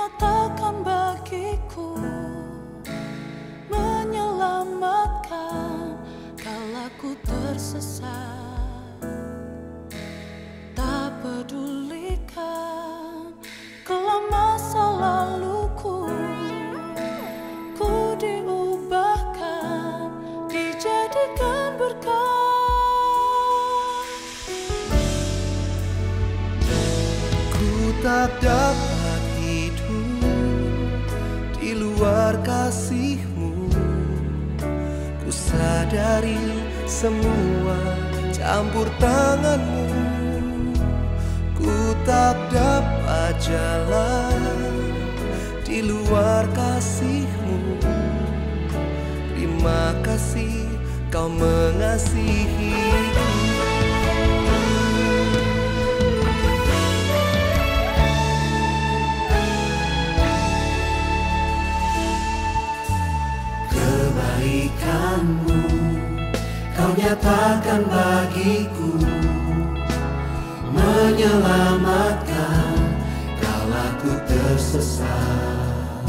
nyatakan bagiku, menyelamatkan kala ku tersesat. Tak pedulikan kelam masa laluku, ku diubahkan, dijadikan berkat. Tak dapat hidup di luar kasih-Mu. Ku sadari semua campur tangan-Mu. Ku tak dapat jalan di luar kasih-Mu. Terima kasih Kau mengasihiku. Kebaikan-Mu Kau nyatakan bagiku, menyelamatkan kala ku tersesat.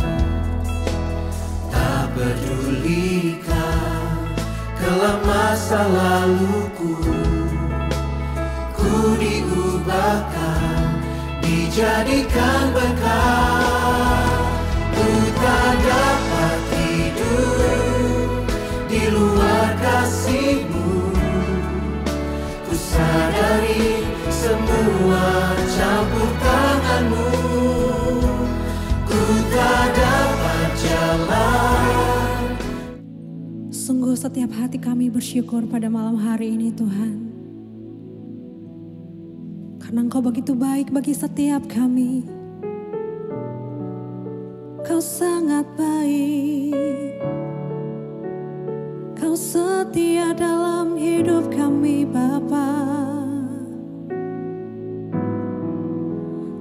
Tak pedulikan kelam masa laluku, ku diubahkan, dijadikan berkat. Ku tak dapat hidup di luar kasih-Mu. Ku sadari semua campur tangan-Mu. Ku tak dapat jalan. Sungguh setiap hati kami bersyukur pada malam hari ini Tuhan, karena Engkau begitu baik bagi setiap kami. Kau sangat baik, Kau setia dalam hidup kami Bapa.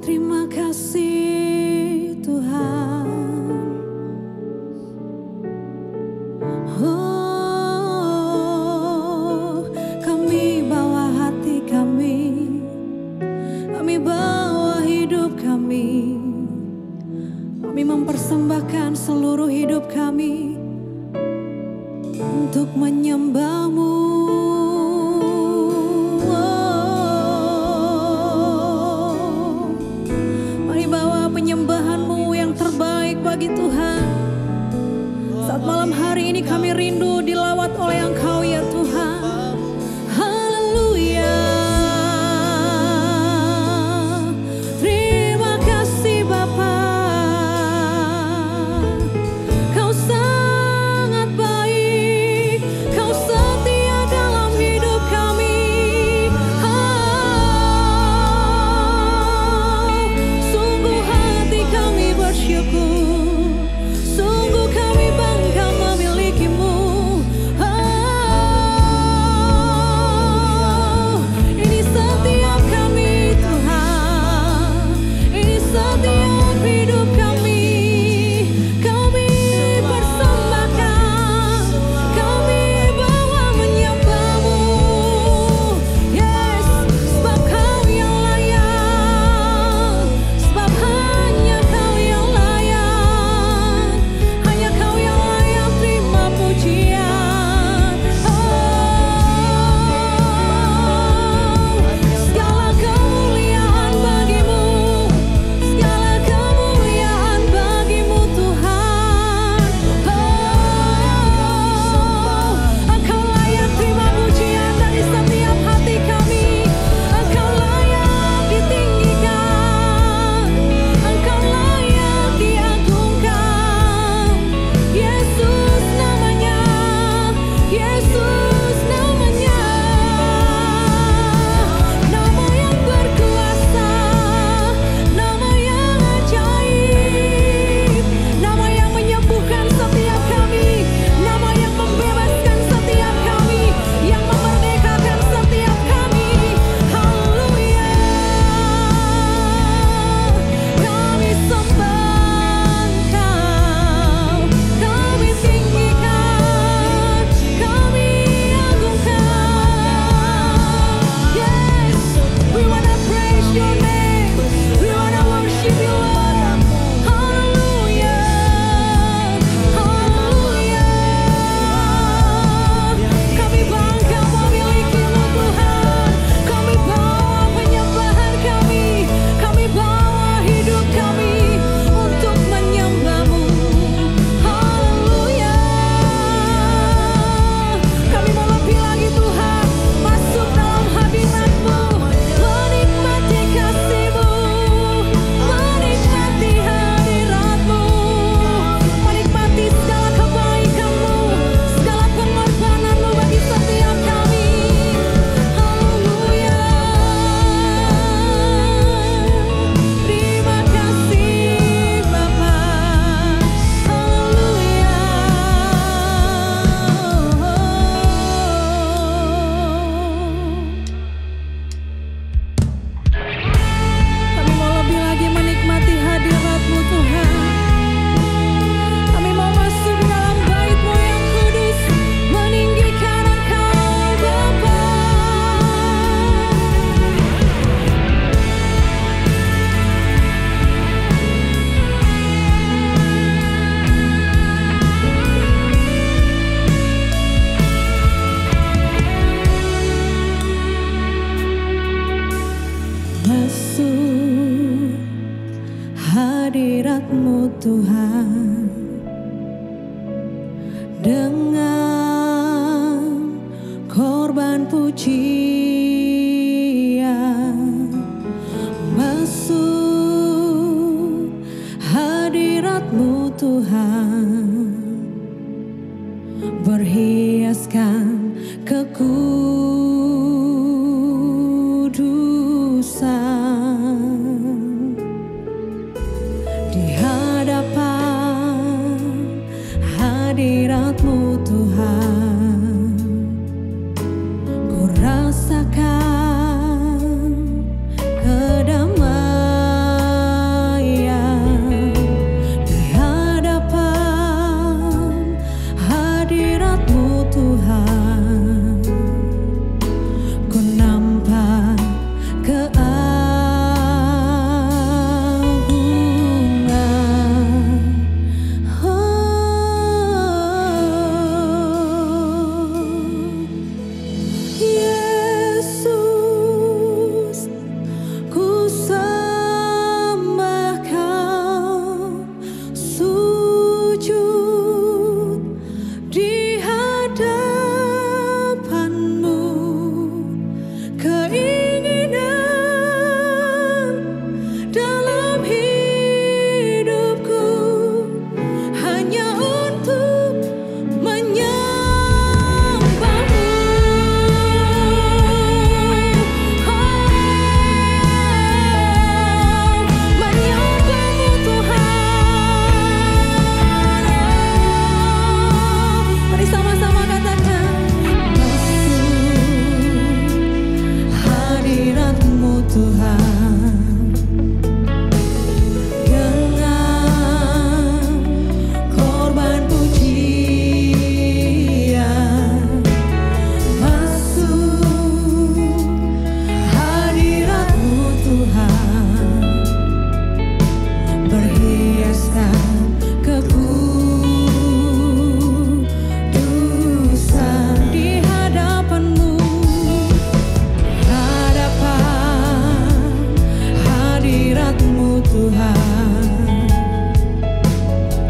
Terima kasih Tuhan. Oh, kami bawa hati kami bawa hidup kami. Kami mempersembahkan seluruh hidup kami untuk menyembah-Mu. Oh, mari bawa penyembahan-Mu yang terbaik bagi Tuhan. Saat malam hari ini kami rindu dilawat oleh Engkau ya Tuhan. Haleluya. Terima kasih Bapa. Kau sangat baik, Kau setia dalam hidup kami. Sungguh hati kami bersyukur, sungguh kami bangga memiliki-Mu. masuk hadirat-Mu Tuhan dengan korban pujian, masuk hadirat-Mu Tuhan, berhiaskan kekudusan di hadapan hadirat-Mu Tuhan. Ku rasakan kedamaian di hadapan hadirat-Mu Tuhan. Ku nampak keagungan. Yesus, ku sembah Kau, sujud di hadapan-Mu. Keinginan dalam hidupku hanya untuk menyembah-Mu. Menyembah-Mu Tuhan. Mari sama-sama katakan, hadirat-Mu Tuhan dengan korban pujian, masuk hadirat-Mu Tuhan, berhiaskan kekudusan di hadapan-Mu. Hadapan hadirat-Mu Tuhan,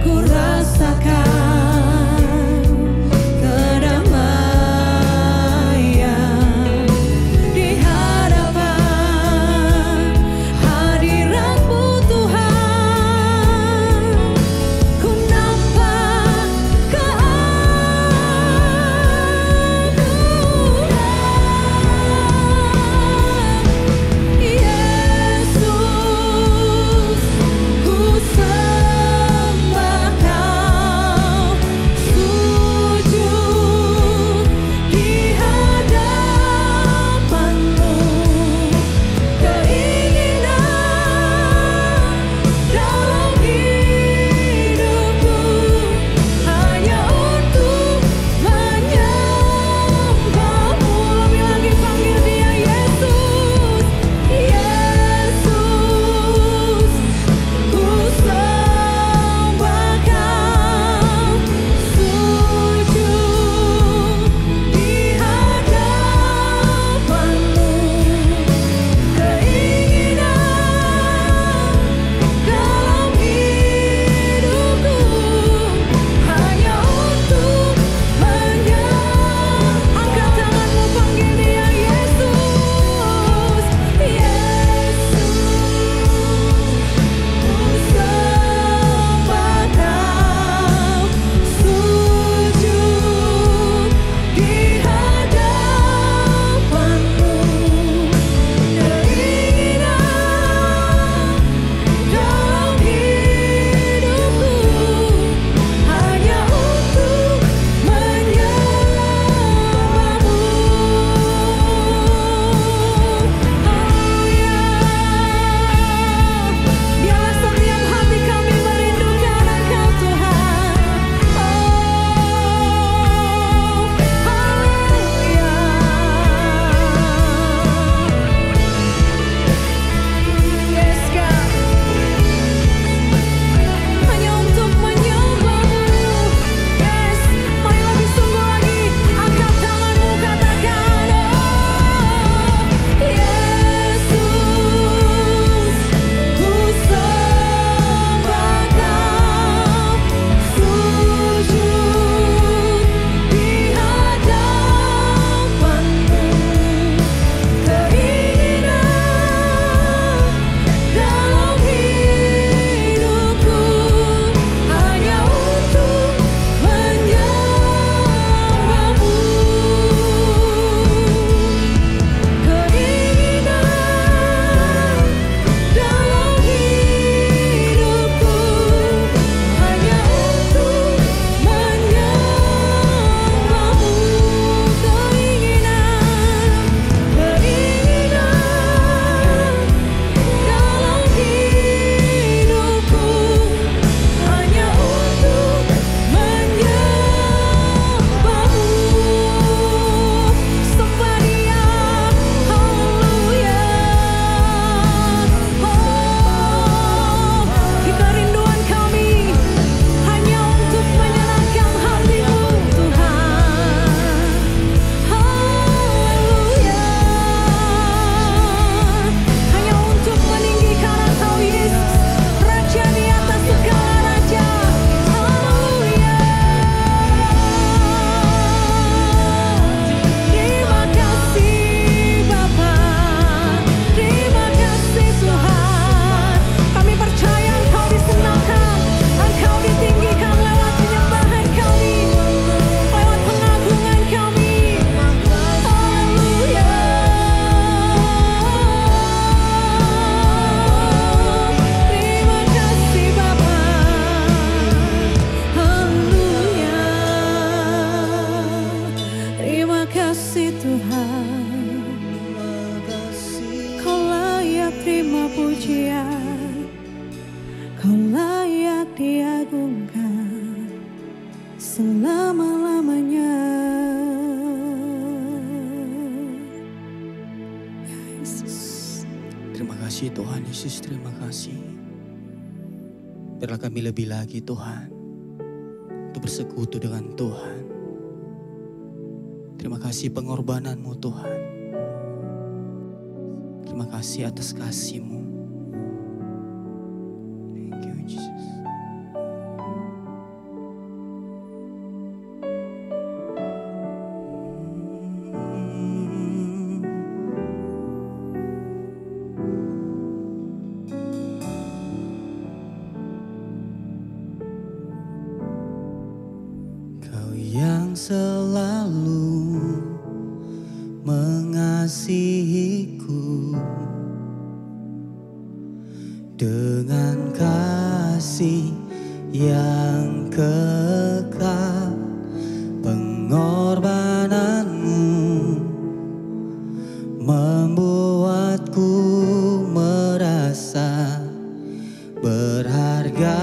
ku rasakan kedamaian di hadapan hadirat-Mu Tuhan. Ku nampak keagungan. Yesus, pujian, Kau layak diagungkan selama-lamanya. Yesus. Terima kasih Tuhan Yesus, terima kasih. Biarlah kami lebih lagi Tuhan untuk bersekutu dengan Tuhan. Terima kasih pengorbananmu Tuhan. Terima kasih atas kasih-Mu. Thank you Jesus. Kau yang selalu mengasihiku dengan kasih yang kekal, pengorbananmu membuatku merasa berharga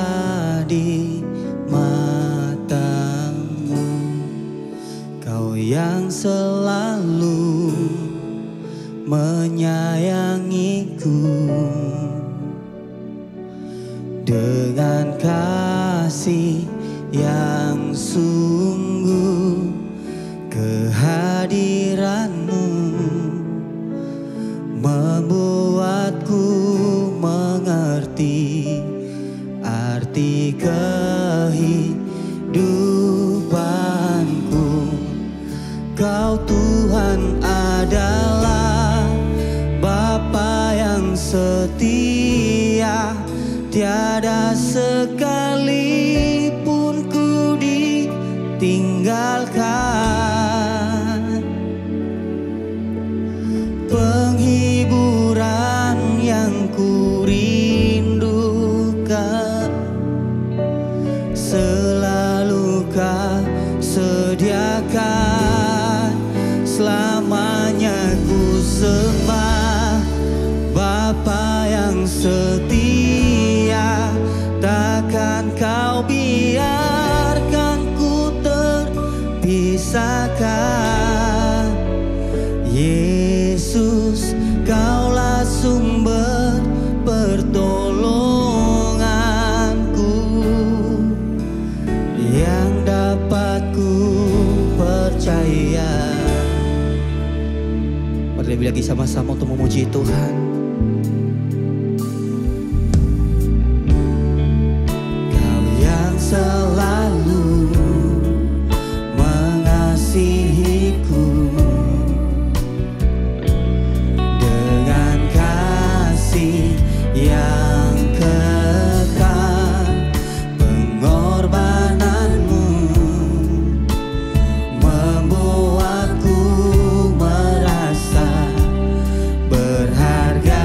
di matamu. Kau yang selalu menyayangiku dengan kasih yang sungguh, kehadiranmu membuatku mengerti arti kehidupanku. Kau Tuhan adalah Bapa yang setia, tiada sekalipun ku ditinggalkan. Penghiburan yang ku rindukan selalu Kau sediakan. Selamanya ku sembah Bapa yang setia, takkan Kau biarkan ku terpisahkan. Yesus, Kaulah sumber pertolonganku yang dapat ku percaya. Lebih lagi sama-sama untuk memuji Tuhan. Kau yang selalu mengasihiku dengan kasih yang kekal, pengorbananmu membuatku merasa berharga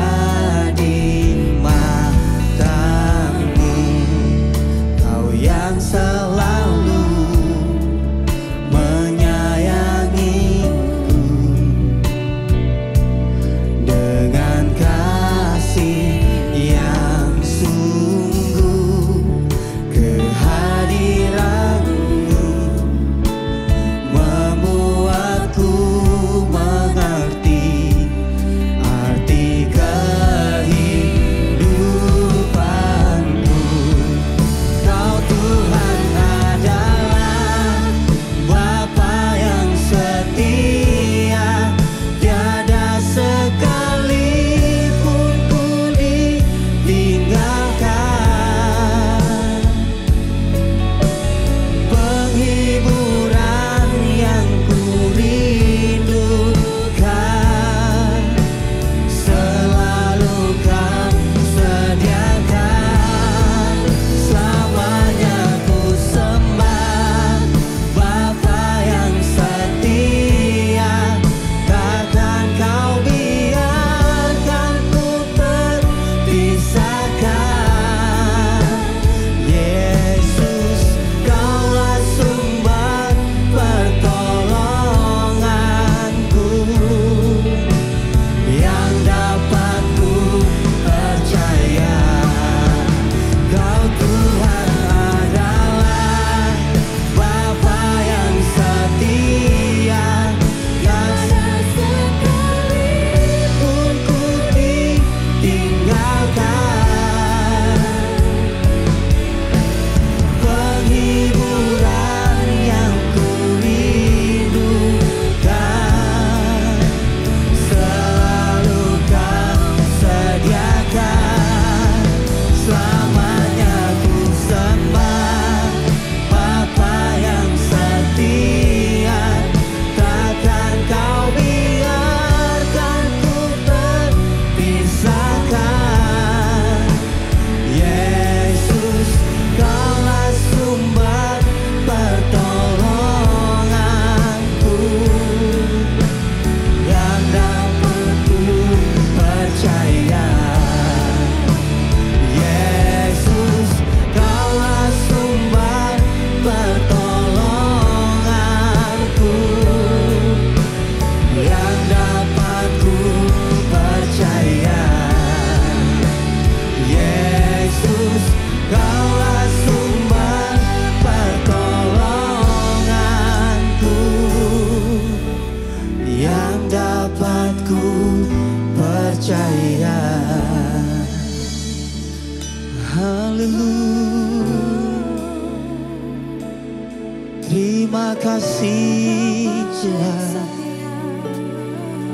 kasih Tuhan,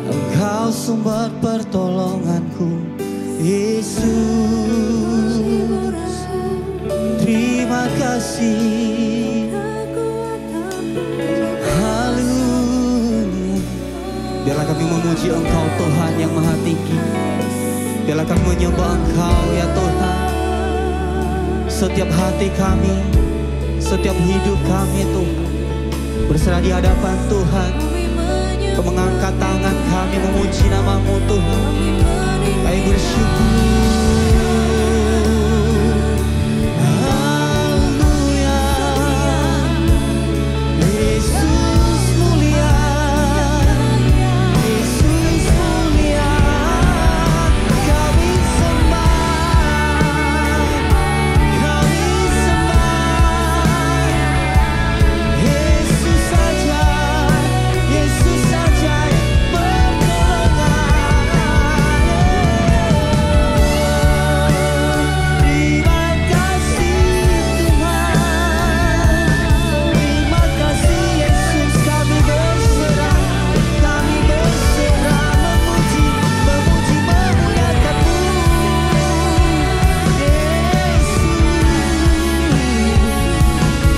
Engkau sumber pertolonganku, Yesus. Terima kasih, haleluya. Biarlah kami memuji Engkau Tuhan yang maha tinggi. Biarlah kami menyembah Engkau ya Tuhan. Setiap hati kami, setiap hidup kami Tuhan, berserah di hadapan Tuhan. Kau mengangkat tangan kami memuji nama-Mu Tuhan. Kami bersyukur. Haleluya. Yesus mulia. Yesus mulia. Kami sembah. Kami sembah. Yesus saja. Yesus saja yang berkenan. Terima kasih Tuhan. Terima kasih Yesus, kami berserah memuji memuliakan-Mu. Yesus,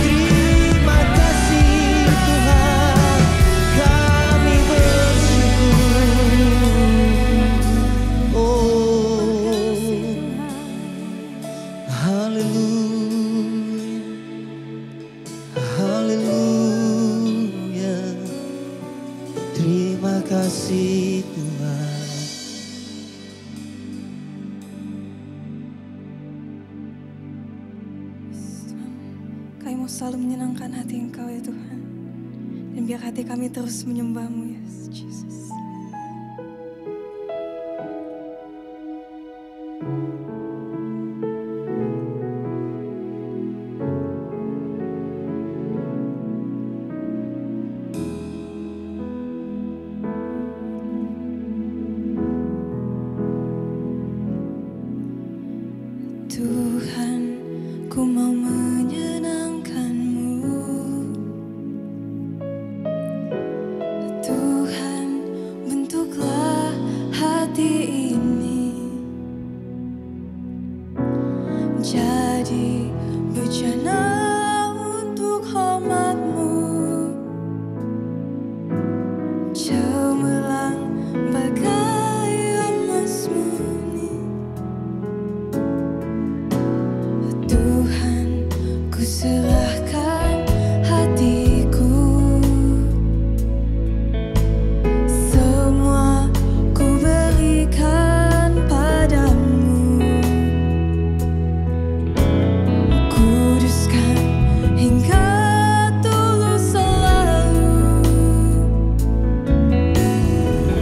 terima kasih Tuhan, kami bersyukur. Oh, haleluya, haleluya. Terima kasih Tuhan. Kami mau selalu menyenangkan hati Engkau ya Tuhan. Dan biar hati kami terus menyembah-Mu ya Jesus. Tuhan, ku mau menyenangkan-Mu. Tuhan, bentuklah hati ini jadi bejana untuk hormat-Mu. Cemerlang bagai emas murni. Tuhan, ku serahkan hatiku. Semua ku berikan padamu. Kuduskan hingga tulus selalu.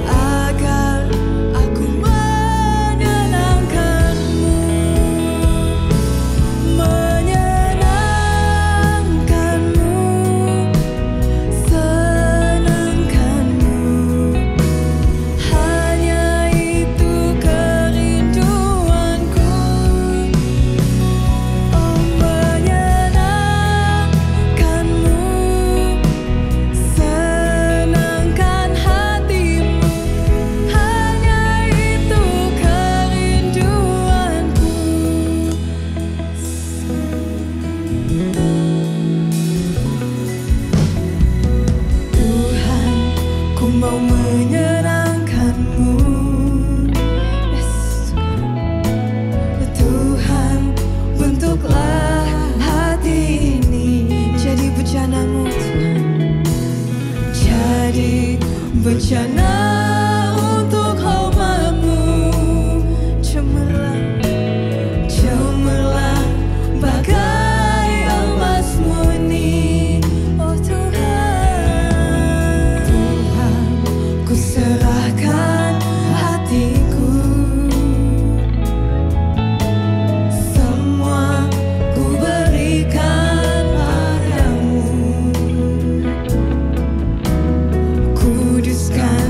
Agar aku menyenangkan-Mu. Menyenangkan-Mu, senangkan-Mu, hanya itu kerinduanku. Oh, menyenangkan-Mu, senangkan hatimu, hanya itu kerinduanku. Tuhan, ku mau menyenangkan-Mu. Yes, Tuhan, bentuklah hati ini jadi bejana-Mu Tuhan. Jadi bejana untuk hormat-Mu. Cemerlang, cemerlang bagai emas murni. Oh Tuhan, Tuhan, ku serahkan hatiku. Semua ku berikan padamu. Kuduskan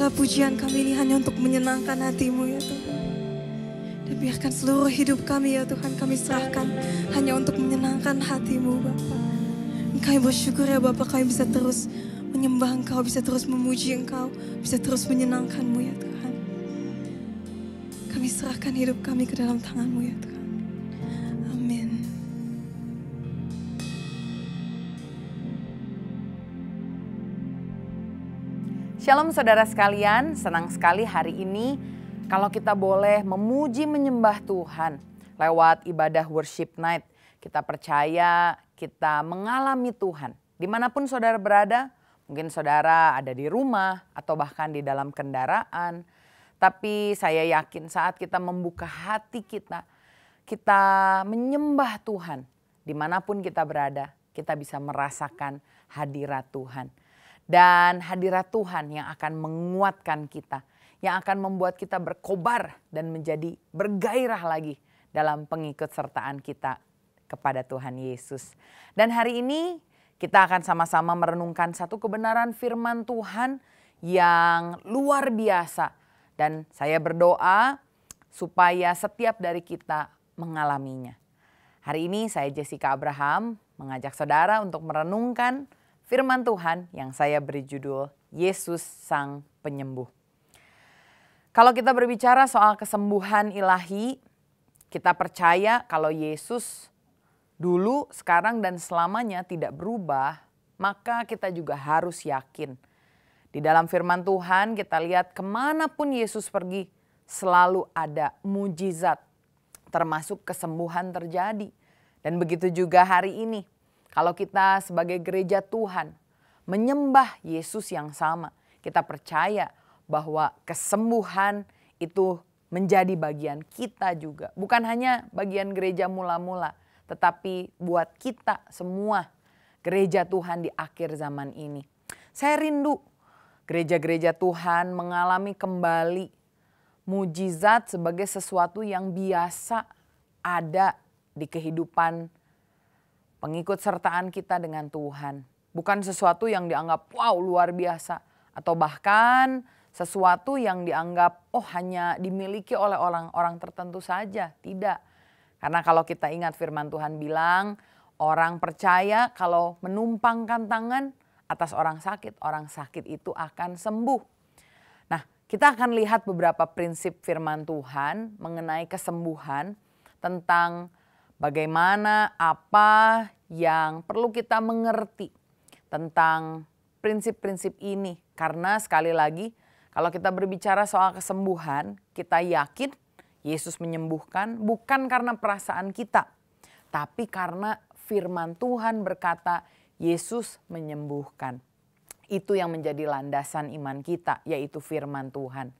segala pujian kami ini hanya untuk menyenangkan hati-Mu ya Tuhan. Dan biarkan seluruh hidup kami ya Tuhan kami serahkan hanya untuk menyenangkan hati-Mu Bapa. Kami bersyukur ya Bapa, kami bisa terus menyembah Engkau, bisa terus memuji Engkau, bisa terus menyenangkan-Mu ya Tuhan. Kami serahkan hidup kami ke dalam tangan-Mu ya Tuhan. Amin. Shalom saudara sekalian, senang sekali hari ini kalau kita boleh memuji menyembah Tuhan lewat ibadah worship night. Kita percaya kita mengalami Tuhan. Dimanapun saudara berada, mungkin saudara ada di rumah atau bahkan di dalam kendaraan. Tapi saya yakin saat kita membuka hati kita menyembah Tuhan. Dimanapun kita berada, kita bisa merasakan hadirat Tuhan. Dan hadirat Tuhan yang akan menguatkan kita, yang akan membuat kita berkobar dan menjadi bergairah lagi dalam pengikutsertaan kita kepada Tuhan Yesus. Dan hari ini kita akan sama-sama merenungkan satu kebenaran firman Tuhan yang luar biasa. Dan saya berdoa supaya setiap dari kita mengalaminya. Hari ini saya Jessica Abraham mengajak saudara untuk merenungkan firman Tuhan yang saya beri judul Yesus Sang Penyembuh. Kalau kita berbicara soal kesembuhan ilahi, kita percaya kalau Yesus dulu, sekarang, dan selamanya tidak berubah, maka kita juga harus yakin. Di dalam firman Tuhan kita lihat kemanapun Yesus pergi selalu ada mujizat, termasuk kesembuhan terjadi. Dan begitu juga hari ini, kalau kita sebagai gereja Tuhan menyembah Yesus yang sama, kita percaya bahwa kesembuhan itu menjadi bagian kita juga. Bukan hanya bagian gereja mula-mula, tetapi buat kita semua gereja Tuhan di akhir zaman ini. Saya rindu gereja-gereja Tuhan mengalami kembali mujizat sebagai sesuatu yang biasa ada di kehidupan pengikut sertaan kita dengan Tuhan. Bukan sesuatu yang dianggap wow luar biasa. Atau bahkan sesuatu yang dianggap hanya dimiliki oleh orang-orang tertentu saja. Tidak. Karena kalau kita ingat firman Tuhan bilang, orang percaya kalau menumpangkan tangan atas orang sakit itu akan sembuh. Nah, kita akan lihat beberapa prinsip firman Tuhan mengenai kesembuhan, tentang bagaimana apa yang perlu kita mengerti tentang prinsip-prinsip ini. Karena sekali lagi, kalau kita berbicara soal kesembuhan, kita yakin Yesus menyembuhkan bukan karena perasaan kita, tapi karena firman Tuhan berkata Yesus menyembuhkan. Itu yang menjadi landasan iman kita, yaitu firman Tuhan.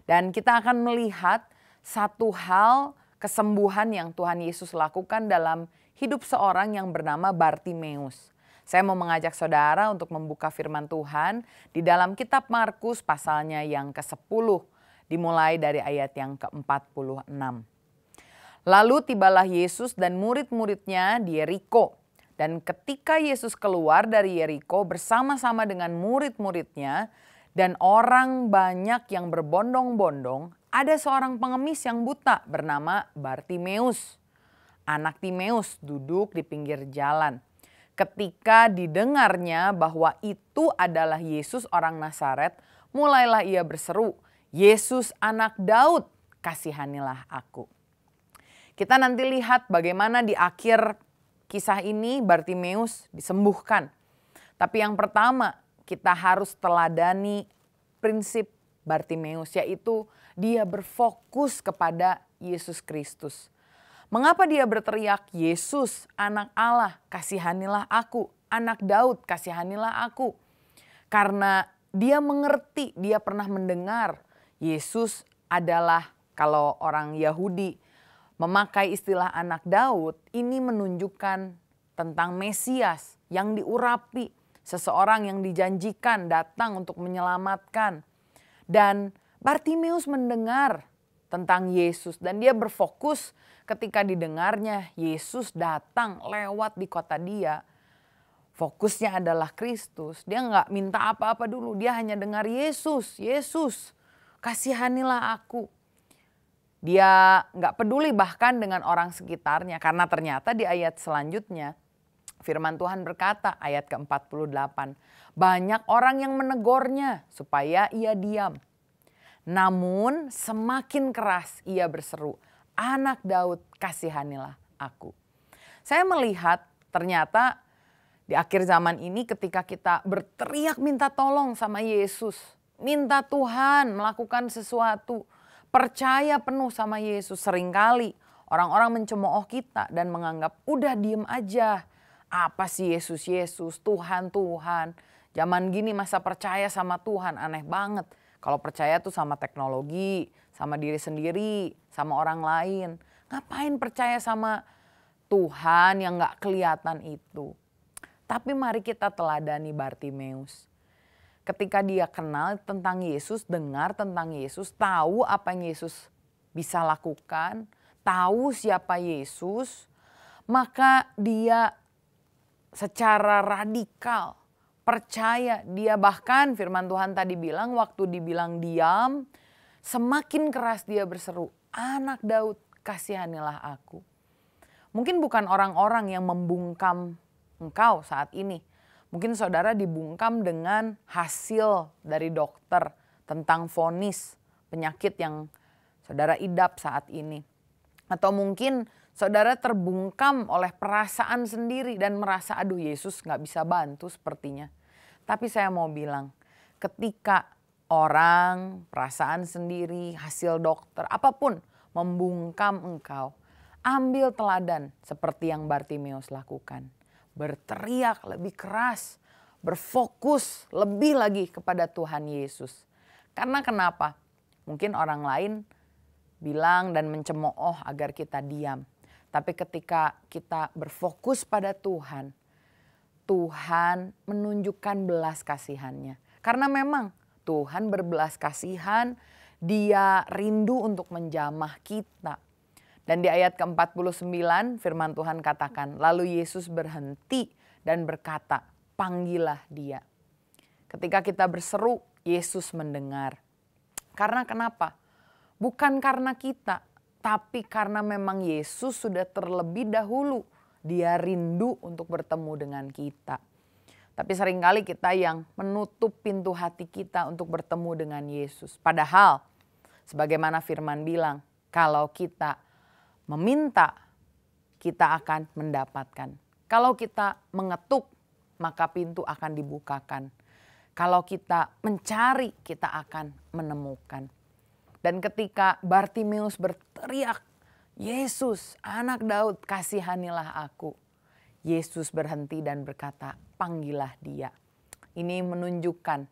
Dan kita akan melihat satu hal kesembuhan yang Tuhan Yesus lakukan dalam hidup seorang yang bernama Bartimeus. Saya mau mengajak saudara untuk membuka firman Tuhan di dalam kitab Markus pasalnya yang ke-10. Dimulai dari ayat yang ke-46. Lalu tibalah Yesus dan murid-muridnya di Yeriko. Dan ketika Yesus keluar dari Yeriko bersama-sama dengan murid-muridnya dan orang banyak yang berbondong-bondong, ada seorang pengemis yang buta bernama Bartimeus. Anak Timeus duduk di pinggir jalan. Ketika didengarnya bahwa itu adalah Yesus orang Nazaret, mulailah ia berseru, Yesus anak Daud, kasihanilah aku. Kita nanti lihat bagaimana di akhir kisah ini Bartimeus disembuhkan. Tapi yang pertama kita harus teladani prinsip Bartimeus, yaitu dia berfokus kepada Yesus Kristus. Mengapa dia berteriak, Yesus anak Allah, kasihanilah aku, anak Daud, kasihanilah aku. Karena dia mengerti, dia pernah mendengar Yesus adalah, kalau orang Yahudi memakai istilah anak Daud, ini menunjukkan tentang Mesias yang diurapi, seseorang yang dijanjikan datang untuk menyelamatkan. Dan Bartimeus mendengar tentang Yesus dan dia berfokus ketika didengarnya Yesus datang lewat di kota dia. fokusnya adalah Kristus, dia nggak minta apa-apa dulu. Dia hanya dengar Yesus, Yesus kasihanilah aku. Dia nggak peduli bahkan dengan orang sekitarnya. Karena ternyata di ayat selanjutnya firman Tuhan berkata ayat ke-48. Banyak orang yang menegurnya supaya ia diam. Namun semakin keras ia berseru, Anak Daud kasihanilah aku. Saya melihat ternyata di akhir zaman ini ketika kita berteriak minta tolong sama Yesus. Minta Tuhan melakukan sesuatu. Percaya penuh sama Yesus. Seringkali orang-orang mencemooh kita dan menganggap udah diem aja. Apa sih Yesus, Yesus, Tuhan, Tuhan. Zaman gini masa percaya sama Tuhan, aneh banget. Kalau percaya tuh sama teknologi, sama diri sendiri, sama orang lain. Ngapain percaya sama Tuhan yang gak kelihatan itu. Tapi mari kita teladani Bartimeus. Ketika dia kenal tentang Yesus, dengar tentang Yesus, tahu apa yang Yesus bisa lakukan, tahu siapa Yesus, maka dia secara radikal percaya. Dia bahkan firman Tuhan tadi bilang, waktu dibilang diam, semakin keras dia berseru, Anak Daud kasihanilah aku. Mungkin bukan orang-orang yang membungkam engkau saat ini. Mungkin saudara dibungkam dengan hasil dari dokter tentang vonis penyakit yang saudara idap saat ini. Atau mungkin saudara terbungkam oleh perasaan sendiri dan merasa aduh Yesus gak bisa bantu sepertinya. Tapi saya mau bilang ketika orang, perasaan sendiri, hasil dokter, apapun membungkam engkau, ambil teladan seperti yang Bartimeus lakukan. Berteriak lebih keras, berfokus lebih lagi kepada Tuhan Yesus. Karena kenapa? Mungkin orang lain bilang dan mencemooh agar kita diam. Tapi ketika kita berfokus pada Tuhan, Tuhan menunjukkan belas kasihannya. Karena memang Tuhan berbelas kasihan, Dia rindu untuk menjamah kita. Dan di ayat ke-49 firman Tuhan katakan, lalu Yesus berhenti dan berkata, panggillah dia. Ketika kita berseru, Yesus mendengar. Karena kenapa? Bukan karena kita, tapi karena memang Yesus sudah terlebih dahulu. Dia rindu untuk bertemu dengan kita. Tapi seringkali kita yang menutup pintu hati kita untuk bertemu dengan Yesus. Padahal sebagaimana firman bilang, kalau kita meminta, kita akan mendapatkan. Kalau kita mengetuk, maka pintu akan dibukakan. Kalau kita mencari, kita akan menemukan. Dan ketika Bartimeus berteriak, Yesus, Anak Daud, kasihanilah aku. Yesus berhenti dan berkata, panggillah dia. Ini menunjukkan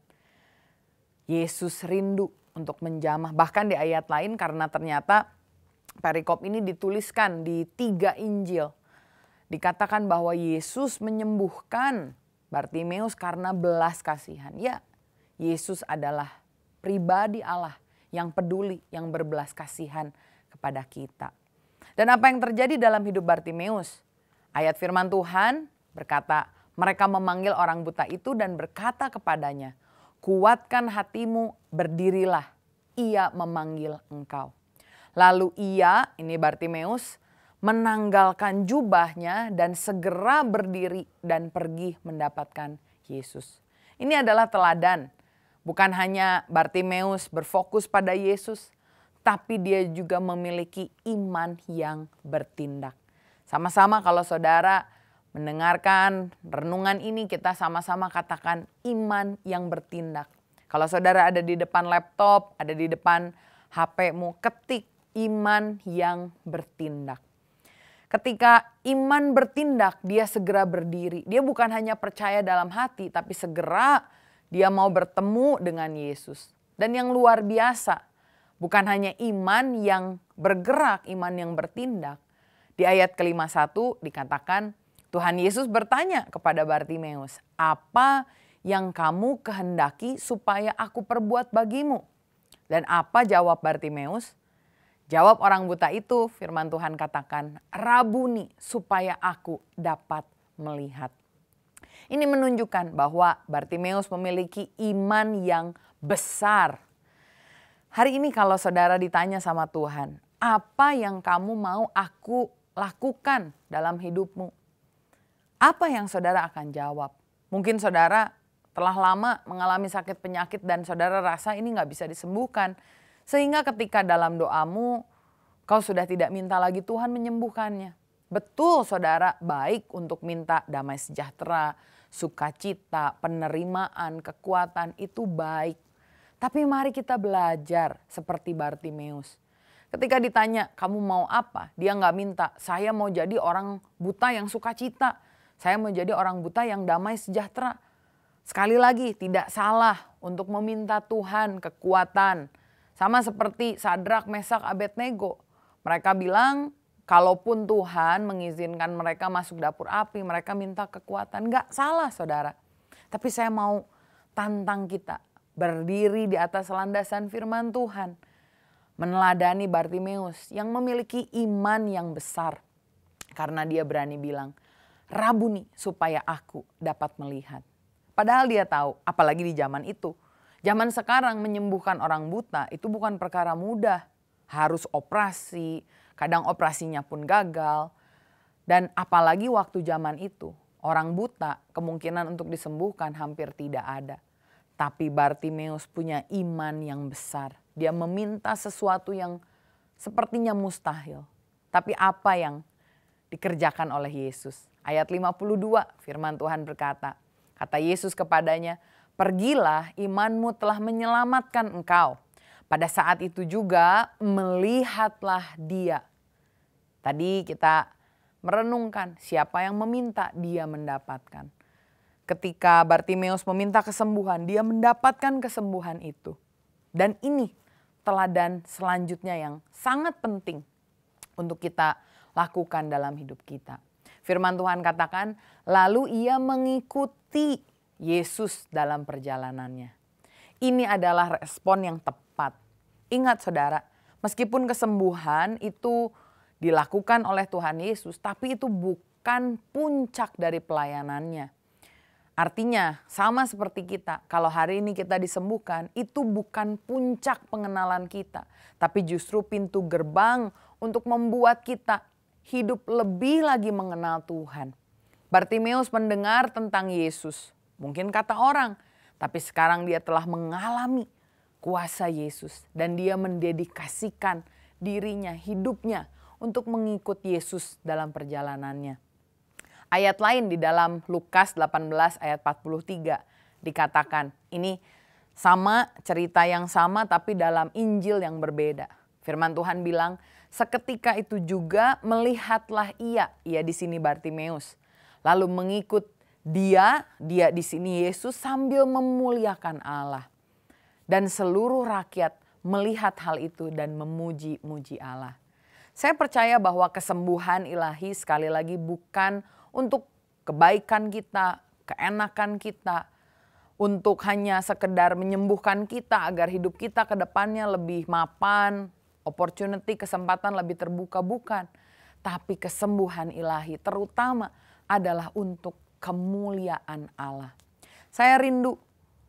Yesus rindu untuk menjamah. Bahkan di ayat lain karena ternyata perikop ini dituliskan di 3 Injil. Dikatakan bahwa Yesus menyembuhkan Bartimeus karena belas kasihan. Ya, Yesus adalah pribadi Allah yang peduli, yang berbelas kasihan kepada kita. Dan apa yang terjadi dalam hidup Bartimeus? Ayat firman Tuhan berkata, mereka memanggil orang buta itu dan berkata kepadanya, kuatkan hatimu, berdirilah, ia memanggil engkau. Lalu ia, ini Bartimeus, menanggalkan jubahnya dan segera berdiri dan pergi mendapatkan Yesus. Ini adalah teladan. Bukan hanya Bartimeus berfokus pada Yesus, tapi dia juga memiliki iman yang bertindak. Sama-sama kalau saudara mendengarkan renungan ini, kita sama-sama katakan iman yang bertindak. Kalau saudara ada di depan laptop, ada di depan HP-mu, ketik iman yang bertindak. Ketika iman bertindak, dia segera berdiri. Dia bukan hanya percaya dalam hati, tapi segera dia mau bertemu dengan Yesus. Dan yang luar biasa, bukan hanya iman yang bergerak, iman yang bertindak. Di ayat ke-51 dikatakan, Tuhan Yesus bertanya kepada Bartimeus, apa yang kamu kehendaki supaya aku perbuat bagimu? Dan apa jawab Bartimeus? Jawab orang buta itu, firman Tuhan katakan, Rabuni, supaya aku dapat melihat. Ini menunjukkan bahwa Bartimeus memiliki iman yang besar. Hari ini kalau saudara ditanya sama Tuhan, apa yang kamu mau aku lakukan dalam hidupmu? Apa yang saudara akan jawab? Mungkin saudara telah lama mengalami sakit penyakit dan saudara rasa ini gak bisa disembuhkan. Sehingga ketika dalam doamu kau sudah tidak minta lagi Tuhan menyembuhkannya. Betul saudara, baik untuk minta damai sejahtera, sukacita, penerimaan, kekuatan itu baik. Tapi mari kita belajar seperti Bartimeus. Ketika ditanya kamu mau apa? Dia gak minta, saya mau jadi orang buta yang sukacita. Saya mau jadi orang buta yang damai sejahtera. Sekali lagi tidak salah untuk meminta Tuhan kekuatan. Sama seperti Sadrak, Mesak, Abednego. Mereka bilang kalaupun Tuhan mengizinkan mereka masuk dapur api, mereka minta kekuatan. Gak salah saudara. Tapi saya mau tantang kita berdiri di atas landasan firman Tuhan. Meneladani Bartimeus yang memiliki iman yang besar. Karena dia berani bilang, Rabuni supaya aku dapat melihat. Padahal dia tahu, apalagi di zaman itu. Zaman sekarang menyembuhkan orang buta itu bukan perkara mudah. Harus operasi, kadang operasinya pun gagal. Dan apalagi waktu zaman itu, orang buta kemungkinan untuk disembuhkan hampir tidak ada. Tapi Bartimeus punya iman yang besar. Dia meminta sesuatu yang sepertinya mustahil. Tapi apa yang dikerjakan oleh Yesus? Ayat 52 firman Tuhan berkata, kata Yesus kepadanya, pergilah, imanmu telah menyelamatkan engkau. Pada saat itu juga melihatlah dia. Tadi kita merenungkan siapa yang meminta, dia mendapatkan. Ketika Bartimeus meminta kesembuhan, dia mendapatkan kesembuhan itu. Dan ini teladan selanjutnya yang sangat penting untuk kita lakukan dalam hidup kita. Firman Tuhan katakan, lalu ia mengikuti Yesus dalam perjalanannya. Ini adalah respon yang tepat. Ingat saudara, meskipun kesembuhan itu dilakukan oleh Tuhan Yesus, tapi itu bukan puncak dari pelayanannya. Artinya sama seperti kita, kalau hari ini kita disembuhkan, itu bukan puncak pengenalan kita. Tapi justru pintu gerbang untuk membuat kita hidup lebih lagi mengenal Tuhan. Bartimeus mendengar tentang Yesus, mungkin kata orang, tapi sekarang dia telah mengalami kuasa Yesus. Dan dia mendedikasikan dirinya, hidupnya untuk mengikut Yesus dalam perjalanannya. Ayat lain di dalam Lukas 18 ayat 43 dikatakan, ini sama cerita yang sama tapi dalam Injil yang berbeda. Firman Tuhan bilang, seketika itu juga melihatlah ia di sini Bartimeus. Lalu mengikut dia di sini Yesus sambil memuliakan Allah. Dan seluruh rakyat melihat hal itu dan memuji-muji Allah. Saya percaya bahwa kesembuhan ilahi sekali lagi bukan untuk kebaikan kita, keenakan kita, untuk hanya sekedar menyembuhkan kita agar hidup kita ke depannya lebih mapan, opportunity, kesempatan lebih terbuka, bukan. Tapi kesembuhan ilahi terutama adalah untuk kemuliaan Allah. Saya rindu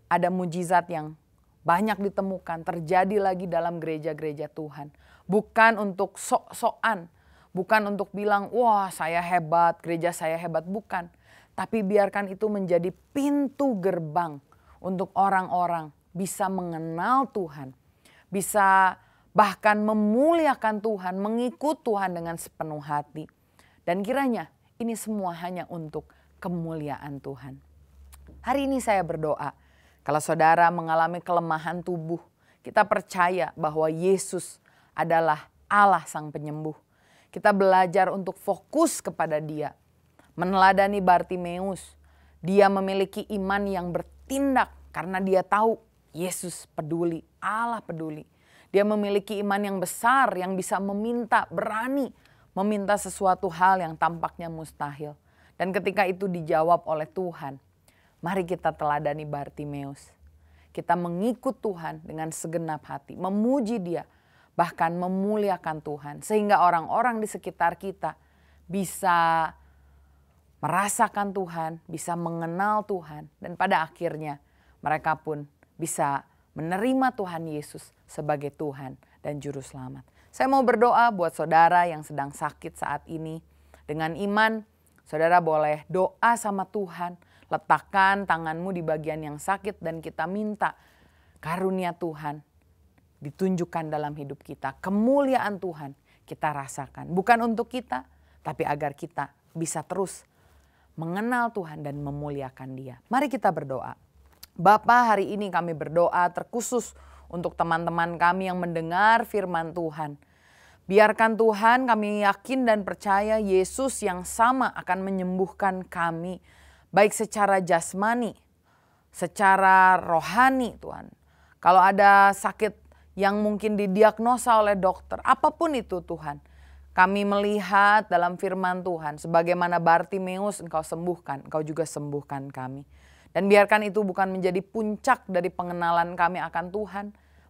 ada mujizat yang banyak ditemukan, terjadi lagi dalam gereja-gereja Tuhan. Bukan untuk sok-sokan, bukan untuk bilang, wah saya hebat, gereja saya hebat, bukan. Tapi biarkan itu menjadi pintu gerbang untuk orang-orang bisa mengenal Tuhan. Bisa bahkan memuliakan Tuhan, mengikut Tuhan dengan sepenuh hati. Dan kiranya ini semua hanya untuk kemuliaan Tuhan. Hari ini saya berdoa, kalau saudara mengalami kelemahan tubuh, kita percaya bahwa Yesus adalah Allah Sang Penyembuh. Kita belajar untuk fokus kepada Dia. Meneladani Bartimeus, dia memiliki iman yang bertindak karena dia tahu Yesus peduli, Allah peduli. Dia memiliki iman yang besar yang bisa meminta, berani meminta sesuatu hal yang tampaknya mustahil. Dan ketika itu dijawab oleh Tuhan, mari kita teladani Bartimeus. Kita mengikut Tuhan dengan segenap hati, memuji Dia, bahkan memuliakan Tuhan. Sehingga orang-orang di sekitar kita bisa merasakan Tuhan, bisa mengenal Tuhan. Dan pada akhirnya mereka pun bisa menerima Tuhan Yesus sebagai Tuhan dan Juru Selamat. Saya mau berdoa buat saudara yang sedang sakit saat ini. Dengan iman, saudara boleh doa sama Tuhan. Letakkan tanganmu di bagian yang sakit dan kita minta karunia Tuhan ditunjukkan dalam hidup kita. Kemuliaan Tuhan kita rasakan. Bukan untuk kita, tapi agar kita bisa terus mengenal Tuhan dan memuliakan Dia. Mari kita berdoa. Bapa, hari ini kami berdoa terkhusus untuk teman-teman kami yang mendengar firman Tuhan. Biarkan Tuhan, kami yakin dan percaya Yesus yang sama akan menyembuhkan kami. Baik secara jasmani, secara rohani Tuhan. Kalau ada sakit yang mungkin didiagnosa oleh dokter, apapun itu Tuhan. Kami melihat dalam firman Tuhan, sebagaimana Bartimeus Engkau sembuhkan, Engkau juga sembuhkan kami. Dan biarkan itu bukan menjadi puncak dari pengenalan kami akan Tuhan,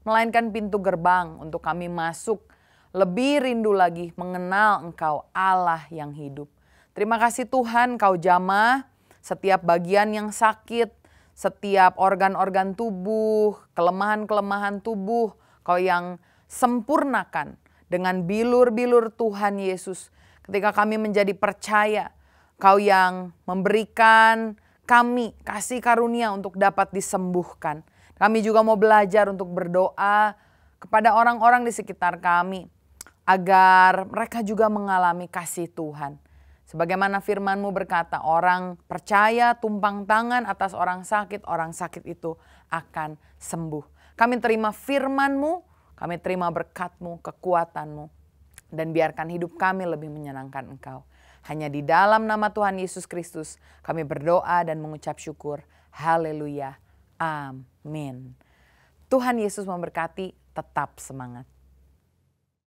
melainkan pintu gerbang untuk kami masuk lebih rindu lagi mengenal Engkau Allah yang hidup. Terima kasih Tuhan, Engkau jamah setiap bagian yang sakit, setiap organ-organ tubuh, kelemahan-kelemahan tubuh, Kau yang sempurnakan dengan bilur-bilur Tuhan Yesus. Ketika kami menjadi percaya, Kau yang memberikan kami kasih karunia untuk dapat disembuhkan. Kami juga mau belajar untuk berdoa kepada orang-orang di sekitar kami, agar mereka juga mengalami kasih Tuhan. Sebagaimana firman-Mu berkata, orang percaya tumpang tangan atas orang sakit itu akan sembuh. Kami terima firman-Mu, kami terima berkat-Mu, kekuatan-Mu. Dan biarkan hidup kami lebih menyenangkan Engkau. Hanya di dalam nama Tuhan Yesus Kristus kami berdoa dan mengucap syukur. Haleluya. Amin. Tuhan Yesus memberkati, tetap semangat.